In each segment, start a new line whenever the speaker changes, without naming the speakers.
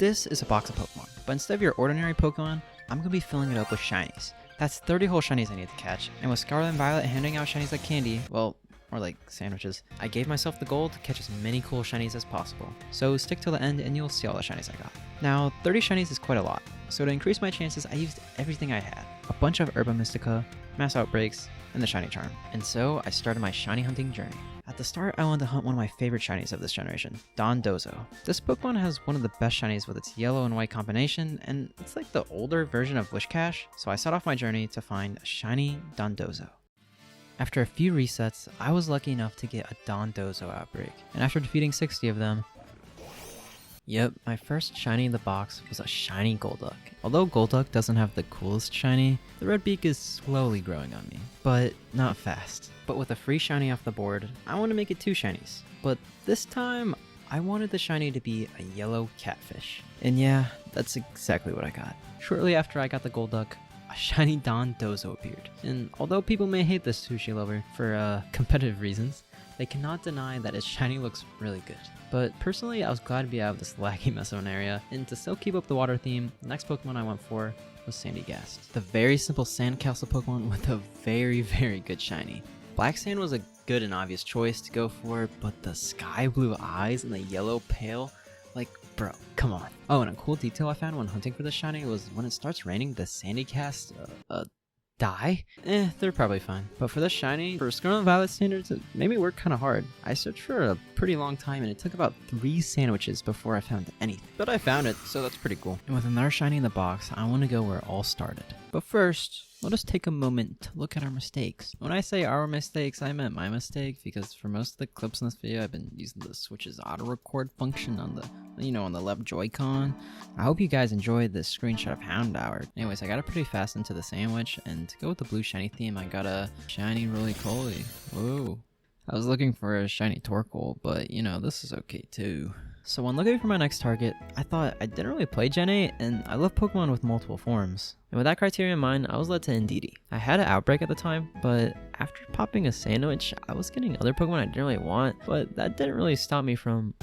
This is a box of Pokemon, but instead of your ordinary Pokemon, I'm going to be filling it up with shinies. That's 30 whole shinies I need to catch, and with Scarlet and Violet handing out shinies like candy, well, more like sandwiches, I gave myself the goal to catch as many cool shinies as possible. So stick till the end and you'll see all the shinies I got. Now, 30 shinies is quite a lot, so to increase my chances, I used everything I had. A bunch of Herba Mystica, Mass Outbreaks, and the Shiny Charm. And so I started my shiny hunting journey. At the start, I wanted to hunt one of my favorite shinies of this generation, Dondozo. This Pokemon has one of the best shinies with its yellow and white combination, and it's like the older version of Whiscash, so I set off my journey to find a shiny Dondozo. After a few resets, I was lucky enough to get a Dondozo outbreak, and after defeating 60 of them, yep, my first shiny in the box was a shiny Golduck. Although Golduck doesn't have the coolest shiny, the red beak is slowly growing on me, but not fast. But with a free shiny off the board, I want to make it 2 shinies. But this time, I wanted the shiny to be a yellow catfish. And yeah, that's exactly what I got. Shortly after I got the Golduck, a shiny Dondozo appeared. And although people may hate this sushi lover for competitive reasons, they cannot deny that its shiny looks really good. But personally, I was glad to be out of this laggy mess of an area, and to still keep up the water theme, the next Pokemon I went for was Sandygast. The very simple sandcastle Pokemon with a very, very good shiny. Black Sand was a good and obvious choice to go for, but the sky blue eyes and the yellow pale, like, bro, come on. Oh, and a cool detail I found when hunting for the shiny was when it starts raining, the Sandygast, die? They're probably fine. But for this shiny, for Scarlet and Violet standards, it made me work kind of hard. I searched for a pretty long time and it took about 3 sandwiches before I found anything. But I found it, so that's pretty cool. And with another shiny in the box, I want to go where it all started. But first, let us take a moment to look at our mistakes. When I say our mistakes, I meant my mistake, because for most of the clips in this video, I've been using the Switch's auto-record function on the, on the left Joy-Con. I hope you guys enjoyed this screenshot of Houndour. Anyways, I got it pretty fast into the sandwich, and to go with the blue shiny theme, I got a shiny Roly-Poly. Whoa. I was looking for a shiny Torkoal, but this is okay too. So when looking for my next target, I thought I didn't really play Gen 8, and I love Pokemon with multiple forms. And with that criteria in mind, I was led to Indeedee. I had an Outbreak at the time, but after popping a sandwich, I was getting other Pokemon I didn't really want, but that didn't really stop me from...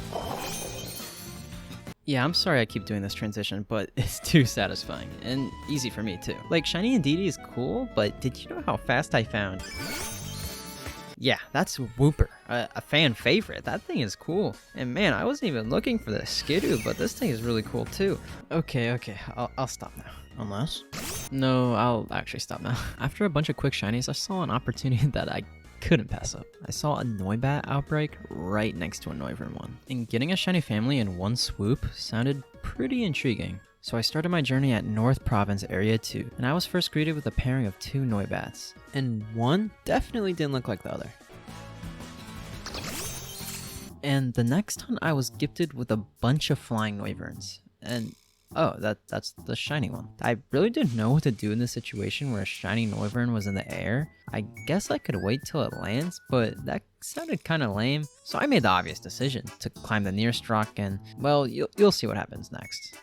Yeah, I'm sorry I keep doing this transition, but it's too satisfying, and easy for me too. Like, shiny Indeedee is cool, but did you know how fast I found... Yeah, that's Wooper, a fan favorite. That thing is cool. And man, I wasn't even looking for the Skidoo, but this thing is really cool too. Okay, I'll stop now. Unless? No, I'll actually stop now. After a bunch of quick shinies, I saw an opportunity that I couldn't pass up. I saw a Noibat outbreak right next to a Noivern one. And getting a shiny family in one swoop sounded pretty intriguing. So I started my journey at North Province Area 2, and I was first greeted with a pairing of 2 Noibats, and one definitely didn't look like the other. And the next hunt I was gifted with a bunch of flying Noiverns, and oh, that's the shiny one. I really didn't know what to do in this situation where a shiny Noivern was in the air. I guess I could wait till it lands, but that sounded kind of lame, so I made the obvious decision to climb the nearest rock and, well, you'll see what happens next.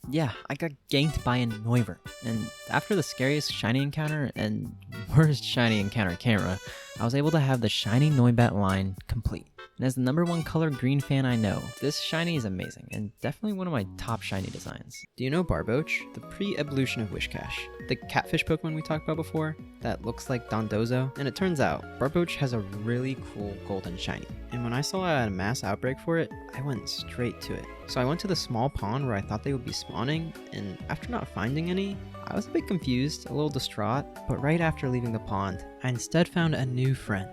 Yeah, I got ganked by a Noivern, and after the scariest shiny encounter and worst shiny encounter camera, I was able to have the shiny Noibat line complete. And as the #1 color green fan I know, this shiny is amazing, and definitely one of my top shiny designs. Do you know Barboach? The pre-evolution of Whiscash. The catfish Pokemon we talked about before, that looks like Dondozo? And it turns out, Barboach has a really cool golden shiny. And when I saw I had a mass outbreak for it, I went straight to it. So I went to the small pond where I thought they would be spawning, and after not finding any, I was a bit confused, a little distraught, but right after leaving the pond, I instead found a new friend.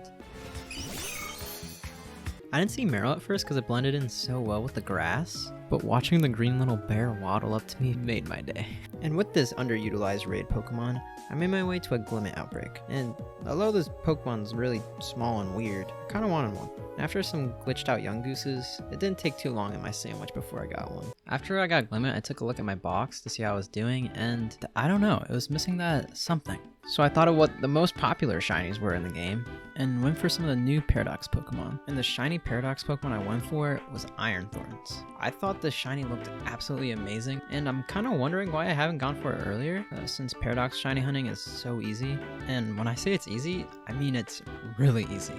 I didn't see Meryl at first because it blended in so well with the grass, but watching the green little bear waddle up to me made my day. And with this underutilized raid Pokemon, I made my way to a Glimmet outbreak, and although this Pokemon's really small and weird, I kinda wanted one. After some glitched out young gooses, it didn't take too long in my sandwich before I got one. After I got Glimmet, I took a look at my box to see how I was doing, and I don't know, it was missing that something. So I thought of what the most popular shinies were in the game, and went for some of the new Paradox Pokemon. And the shiny Paradox Pokemon I went for was Iron Thorns. I thought this shiny looked absolutely amazing, and I'm kind of wondering why I haven't gone for it earlier, since Paradox shiny hunting is so easy. And when I say it's easy, I mean it's really easy.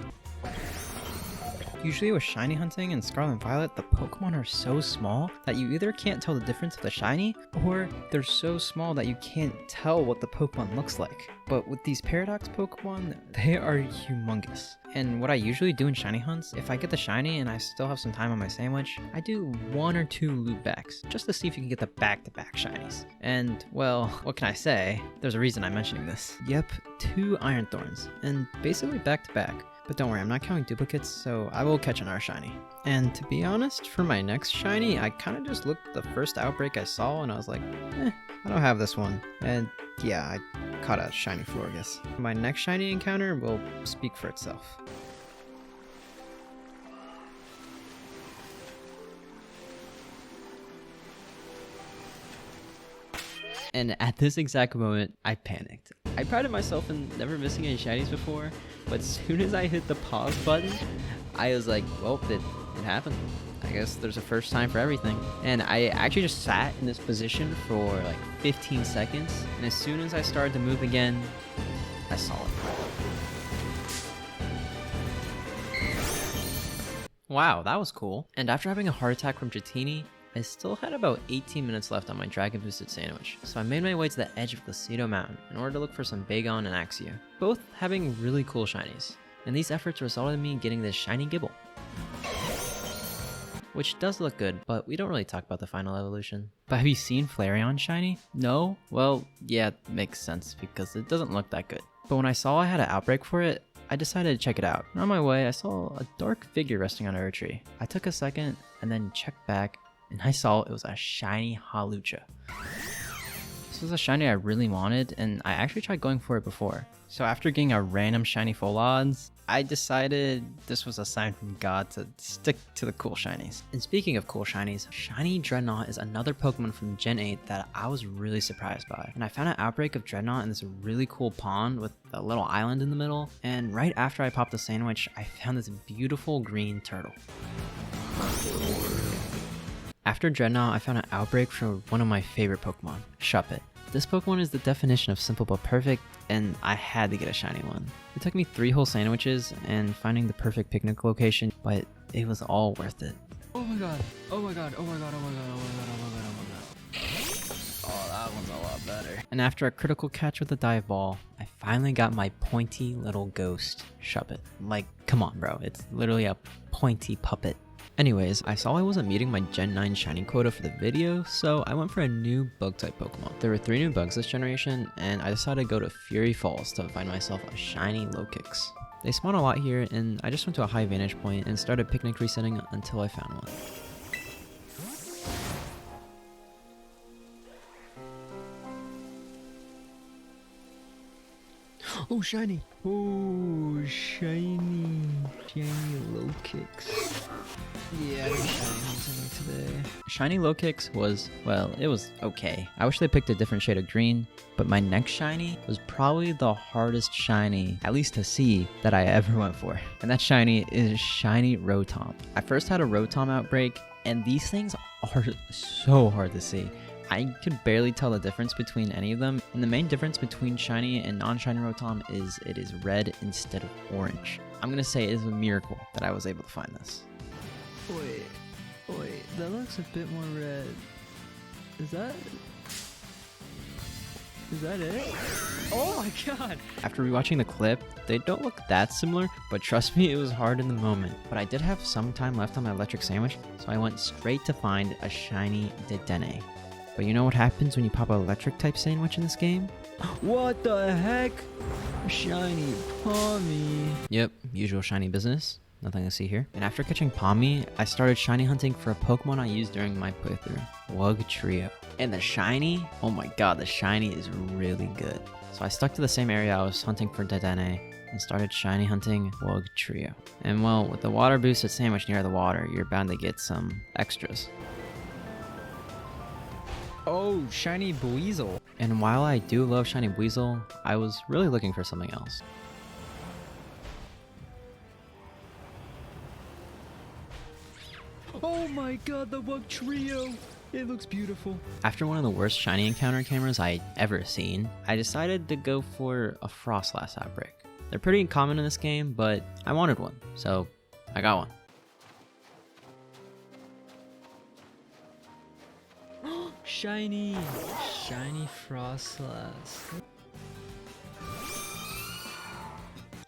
Usually with shiny hunting in Scarlet and Violet, the Pokemon are so small that you either can't tell the difference of the shiny, or they're so small that you can't tell what the Pokemon looks like. But with these Paradox Pokemon, they are humongous. And what I usually do in shiny hunts, if I get the shiny and I still have some time on my sandwich, I do 1 or 2 loot backs, just to see if you can get the back-to-back shinies. And, well, what can I say? There's a reason I'm mentioning this. Yep, 2 Iron Thorns, and basically back-to-back. But don't worry, I'm not counting duplicates, so I will catch another shiny. And to be honest, for my next shiny, I kind of just looked at the first outbreak I saw and I was like, I don't have this one. And yeah, I caught a shiny Florges. My next shiny encounter will speak for itself. And at this exact moment, I panicked. I prided myself in never missing any shinies before, but as soon as I hit the pause button, I was like, well, it happened. I guess there's a first time for everything. And I actually just sat in this position for like 15 seconds, and as soon as I started to move again, I saw it. Wow, that was cool. And after having a heart attack from Dratini, I still had about 18 minutes left on my Dragon Boosted sandwich, so I made my way to the edge of Glacido Mountain in order to look for some Bagon and Axia, both having really cool shinies. And these efforts resulted in me getting this shiny Gibble, which does look good, but we don't really talk about the final evolution. But have you seen Flareon shiny? No? Well, yeah, it makes sense because it doesn't look that good. But when I saw I had an outbreak for it, I decided to check it out. And on my way, I saw a dark figure resting on a tree. I took a second and then checked back, and I saw it was a shiny Hawlucha. This was a shiny I really wanted, and I actually tried going for it before. So after getting a random shiny full odds, I decided this was a sign from God to stick to the cool shinies. And speaking of cool shinies, shiny Drednaw is another Pokemon from Gen 8 that I was really surprised by. And I found an outbreak of Drednaw in this really cool pond with a little island in the middle, and right after I popped the sandwich, I found this beautiful green turtle. After Drednaw, I found an outbreak from one of my favorite Pokemon, Shuppet. This Pokemon is the definition of simple but perfect, and I had to get a shiny one. It took me 3 whole sandwiches and finding the perfect picnic location, but it was all worth it. Oh my god, oh my god, oh my god, oh my god, oh my god, oh my god, oh my god. Oh, that one's a lot better. And after a critical catch with a dive ball, I finally got my pointy little ghost, Shuppet. Like, come on bro, it's literally a pointy puppet. Anyways, I saw I wasn't meeting my Gen 9 shiny quota for the video, so I went for a new bug-type Pokemon. There were 3 new bugs this generation, and I decided to go to Fury Falls to find myself a shiny Lokix. They spawn a lot here, and I just went to a high vantage point and started picnic resetting until I found one. Oh, shiny! Oh, shiny! Shiny Lokix. Yeah, I'm shiny hunting today. Shiny Lokix was, well, it was okay. I wish they picked a different shade of green, but my next shiny was probably the hardest shiny, at least to see, that I ever went for. And that shiny is shiny Rotom. I first had a Rotom outbreak, and these things are so hard to see. I could barely tell the difference between any of them, and the main difference between shiny and non-shiny Rotom is it is red instead of orange. I'm gonna say it is a miracle that I was able to find this. Wait, that looks a bit more red. Is that it? Oh my god! After rewatching the clip, they don't look that similar, but trust me, it was hard in the moment. But I did have some time left on my electric sandwich, so I went straight to find a shiny Dedenne. But you know what happens when you pop an electric type sandwich in this game? What the heck? Shiny Pommy. Yep, usual shiny business. Nothing to see here. And after catching Pommy, I started shiny hunting for a Pokemon I used during my playthrough, Wugtrio. And the shiny, oh my god, the shiny is really good. So I stuck to the same area I was hunting for Dedenne and started shiny hunting Wugtrio. And well, with the water boosted sandwich near the water, you're bound to get some extras. Oh, shiny Buizel. And while I do love shiny Buizel, I was really looking for something else.
Oh my god, the bug trio! It looks beautiful.
After one of the worst shiny encounter cameras I ever seen, I decided to go for a Frostlass outbreak. They're pretty common in this game, but I wanted one, so I got one.
Shiny! Shiny Frostlass.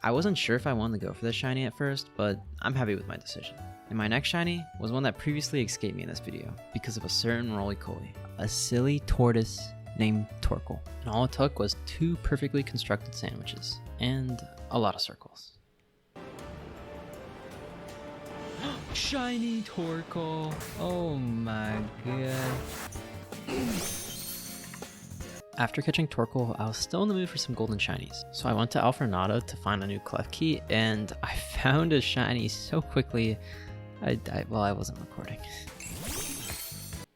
I wasn't sure if I wanted to go for the shiny at first, but I'm happy with my decision. And my next shiny was one that previously escaped me in this video because of a certain roly-coly, a silly tortoise named Torkoal. And all it took was 2 perfectly constructed sandwiches and a lot of circles.
Shiny Torkoal. Oh my god.
After catching Torkoal, I was still in the mood for some golden shinies. So I went to Alfornado to find a new clef key, and I found a shiny so quickly, I wasn't recording.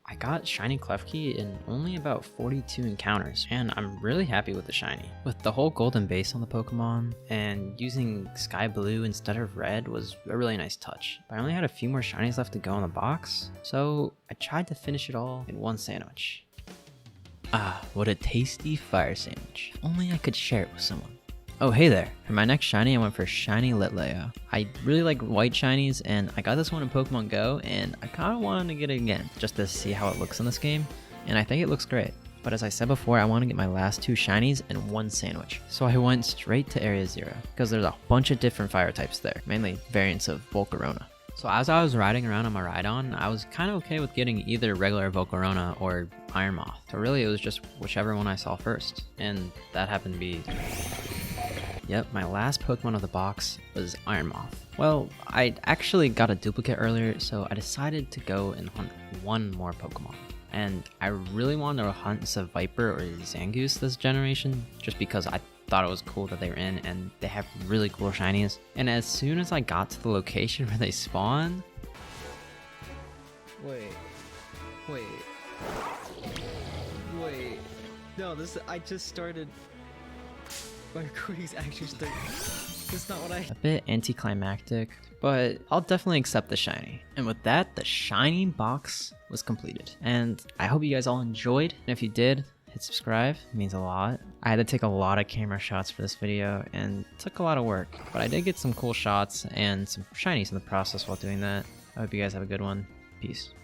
I got shiny clef key in only about 42 encounters, and I'm really happy with the shiny. With the whole golden base on the Pokemon, and using sky blue instead of red was a really nice touch. But I only had a few more shinies left to go in the box, so I tried to finish it all in one sandwich. Ah, what a tasty fire sandwich. If only I could share it with someone. Oh, hey there. For my next shiny, I went for shiny Litleo. I really like white shinies, and I got this one in Pokemon Go, and I kind of wanted to get it again, just to see how it looks in this game, and I think it looks great. But as I said before, I want to get my last 2 shinies in one sandwich. So I went straight to Area 0, because there's a bunch of different fire types there, mainly variants of Volcarona. So as I was riding around on my Rhydon, I was kind of okay with getting either regular Volcarona or Iron Moth. So really it was just whichever one I saw first. And that happened to be... Yep, my last Pokemon of the box was Iron Moth. Well, I actually got a duplicate earlier, so I decided to go and hunt one more Pokemon. And I really wanted to hunt Seviper or Zangoose this generation, just because I thought it was cool that they were in and they have really cool shinies. And as soon as I got to the location where they spawn...
Wait. No, I just started... My recording's actually started... That's not what I...
A bit anticlimactic, but I'll definitely accept the shiny. And with that, the shiny box was completed. And I hope you guys all enjoyed. And if you did, hit subscribe. It means a lot. I had to take a lot of camera shots for this video and it took a lot of work. But I did get some cool shots and some shinies in the process while doing that. I hope you guys have a good one. Peace.